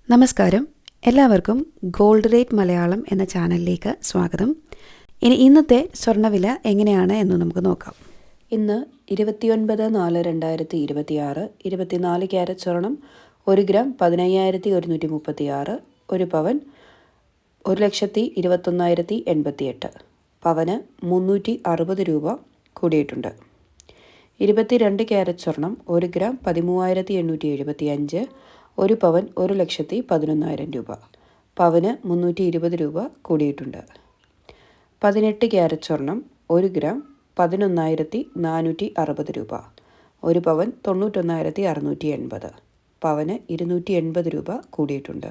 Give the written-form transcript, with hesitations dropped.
നമസ്കാരം, എല്ലാവർക്കും gold rate Malayalam എന്ന ചാനലിലേക്ക് സ്വാഗതം. ഇന്നത്തെ സ്വർണ്ണവില എങ്ങനെയാണ് എന്ന് നമുക്ക് നോക്കാം. ഇന്ന് 29/4/2026 24 ക്യാരറ്റ് സ്വർണം 1 ഗ്രാം 15,136, 1 പവൻ 1,21,088, പവന് 360 രൂപ കൂടിയിട്ടുണ്ട്. 22 ക്യാരറ്റ് സ്വർണം 1 ഗ്രാം 13,875, 1 പവൻ 1,11,000 രൂപ, പവന് 320 രൂപ കൂടിയിട്ടുണ്ട്. 18 ക്യാരറ്റ് സ്വർണം 1 ഗ്രാം 11,460 രൂപ, 1 പവൻ 91,680, പവന് 280 രൂപ കൂടിയിട്ടുണ്ട്.